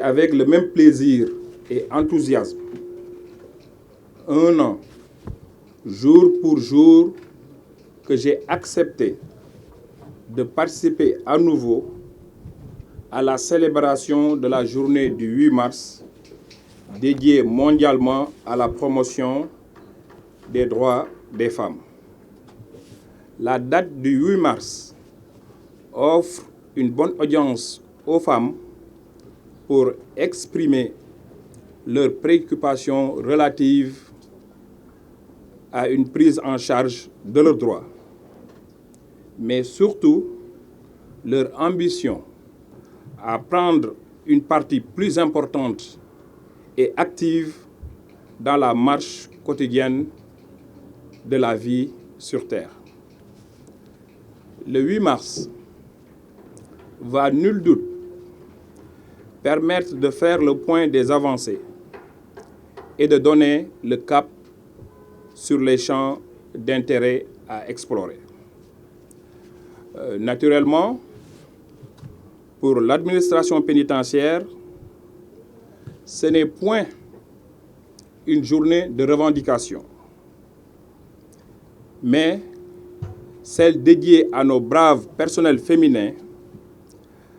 avec le même plaisir et enthousiasme, un an, jour pour jour, que j'ai accepté de participer à nouveau à la célébration de la journée du 8 mars, dédiée mondialement à la promotion des droits des femmes. La date du 8 mars offre une bonne audience aux femmes pour exprimer leurs préoccupations relatives à une prise en charge de leurs droits, mais surtout leur ambition à prendre une partie plus importante et active dans la marche quotidienne de la vie sur Terre. Le 8 mars va nul doute permettre de faire le point des avancées et de donner le cap sur les champs d'intérêt à explorer. Naturellement, pour l'administration pénitentiaire, ce n'est point une journée de revendication, mais celle dédiée à nos braves personnels féminins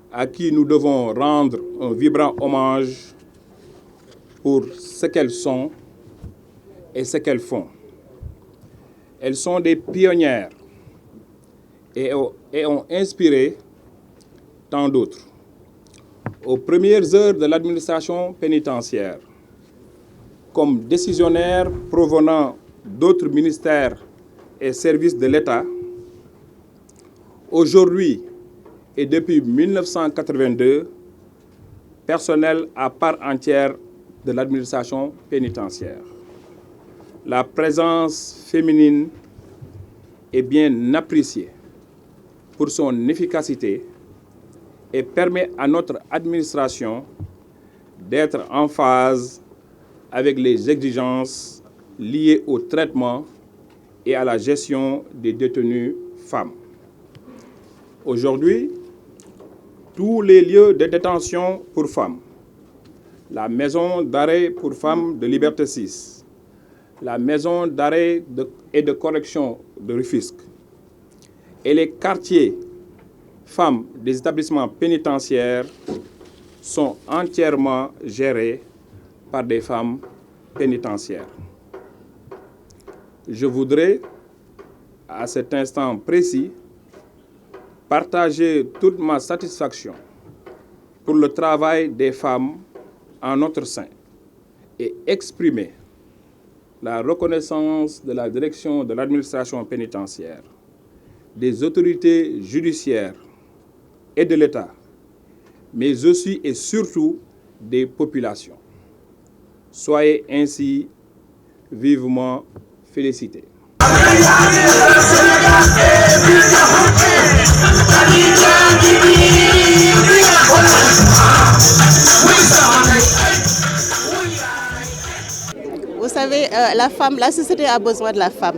à qui nous devons rendre un vibrant hommage pour ce qu'elles sont et ce qu'elles font. Elles sont des pionnières et ont inspiré tant d'autres. Aux premières heures de l'administration pénitentiaire, comme décisionnaires provenant d'autres ministères et services de l'État, aujourd'hui et depuis 1982, personnel à part entière de l'administration pénitentiaire. La présence féminine est bien appréciée pour son efficacité et permet à notre administration d'être en phase avec les exigences liées au traitement et à la gestion des détenus femmes. Aujourd'hui, tous les lieux de détention pour femmes, la maison d'arrêt pour femmes de Liberté 6, la maison d'arrêt et de correction de Rufisque et les quartiers femmes des établissements pénitentiaires sont entièrement gérés par des femmes pénitentiaires. Je voudrais, à cet instant précis, partager toute ma satisfaction pour le travail des femmes en notre sein et exprimer la reconnaissance de la direction de l'administration pénitentiaire, des autorités judiciaires et de l'État, mais aussi et surtout des populations. Soyez ainsi vivement félicités. Vous savez, la société a besoin de la femme.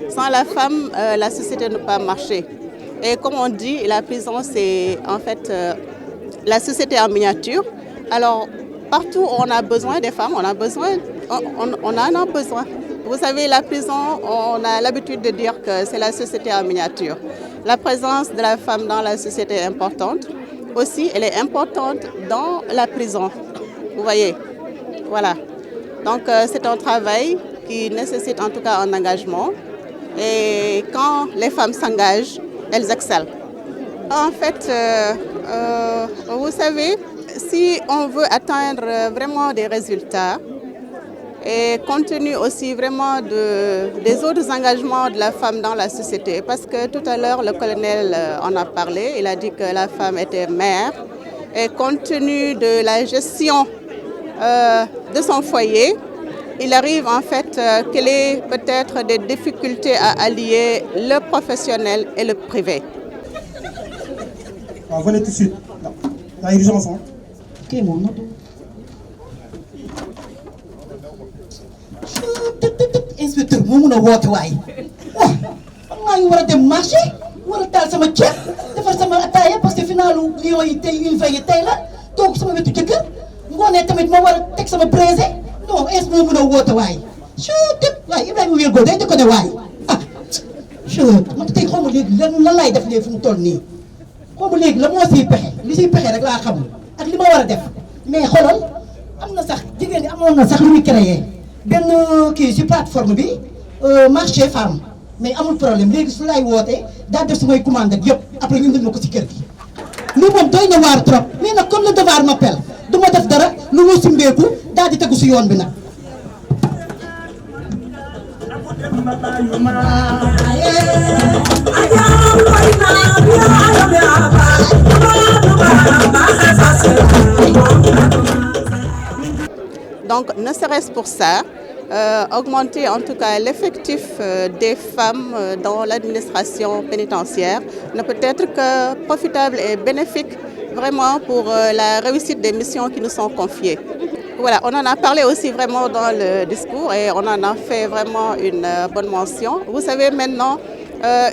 Sans la femme, la société ne peut pas marcher. Et comme on dit, la prison, c'est en fait la société en miniature. Alors, partout où on a besoin des femmes, on en a besoin. Vous savez, la prison, on a l'habitude de dire que c'est la société en miniature. La présence de la femme dans la société est importante. Aussi, elle est importante dans la prison. Vous voyez, voilà. Donc, c'est un travail qui nécessite en tout cas un engagement. Et quand les femmes s'engagent, elles excellent. En fait, vous savez, si on veut atteindre vraiment des résultats, et compte tenu aussi vraiment des autres engagements de la femme dans la société, parce que tout à l'heure, le colonel en a parlé, il a dit que la femme était mère, et compte tenu de la gestion de son foyer, il arrive en fait qu'elle ait peut-être des difficultés à allier le professionnel et le privé. Ah, venez tout de suite. Il y a urgence. Hein? Ok, mon nom. Inspecteur, vous m'avez woote waay. Maa ngi war a dem marché war a taal sama ceeb defar sama ataaya parce que finalu Lions yi tey ñu fay tey la toog sama wetu jëkkër ngoonee tamit ma war a teg sama braisé non est-ce que moo mën a woote waay chut waaye Ibrahima wér goo day di ko ne waay ah chut man tey xaw ma léegi lan laay def léegi fu mu toll nii xaw ma léegi la moo siy pexe li siy pexe rek laa xamul ak li ma war a def mais xoolal am na sax jigéen ñi amoon na sax lu muy créé benn kii si plateforme bi marché femme mais amul problème léegi su laay wootee daa def sumay commande ak yëpp après ñu indil ma ko si kër gi lii moom doy na waar trop mais nag comme le devoir m'appelle du ma def dara lu mu simbeeku daal di tegu si yoon bi nag. Donc, ne serait-ce pour ça, augmenter en tout cas l'effectif des femmes dans l'administration pénitentiaire ne peut être que profitable et bénéfique vraiment pour la réussite des missions qui nous sont confiées. Voilà, on en a parlé aussi vraiment dans le discours et on en a fait vraiment une bonne mention. Vous savez, maintenant,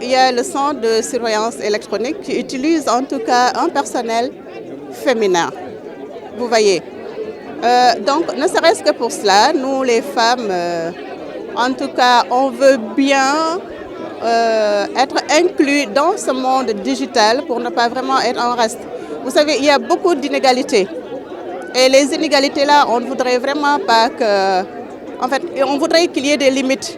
il y a le centre de surveillance électronique qui utilise en tout cas un personnel féminin. Vous voyez. Donc, ne serait-ce que pour cela, nous les femmes, en tout cas, on veut bien être inclus dans ce monde digital pour ne pas vraiment être en reste. Vous savez, il y a beaucoup d'inégalités. Et les inégalités là, on ne voudrait vraiment pas que... En fait, on voudrait qu'il y ait des limites,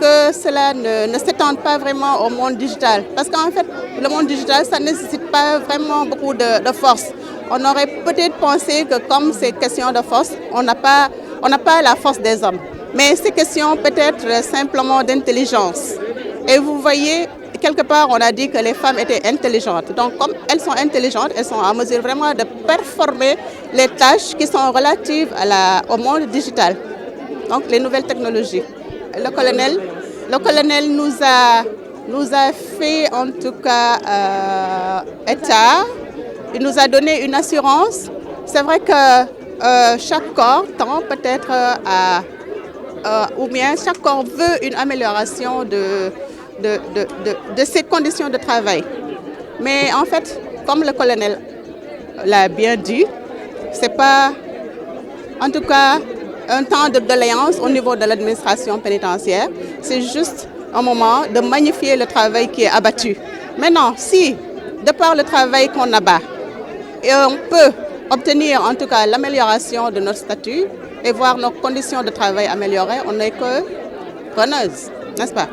que cela ne s'étende pas vraiment au monde digital. Parce qu'en fait, le monde digital, ça ne nécessite pas vraiment beaucoup de force. On aurait peut-être pensé que comme c'est question de force, on n'a pas la force des hommes. Mais c'est question peut-être simplement d'intelligence. Et vous voyez, quelque part, on a dit que les femmes étaient intelligentes. Donc, comme elles sont intelligentes, elles sont en mesure vraiment de performer les tâches qui sont relatives au monde digital. Donc, les nouvelles technologies. Le colonel nous a fait en tout cas état. Il nous a donné une assurance. C'est vrai que chaque corps tend peut-être ou bien chaque corps veut une amélioration de ses conditions de travail. Mais en fait, comme le colonel l'a bien dit, ce n'est pas en tout cas un temps de doléance au niveau de l'administration pénitentiaire. C'est juste un moment de magnifier le travail qui est abattu. Maintenant, si, de par le travail qu'on abat, et on peut obtenir en tout cas l'amélioration de notre statut et voir nos conditions de travail améliorées, on n'est que preneuses, n'est-ce pas?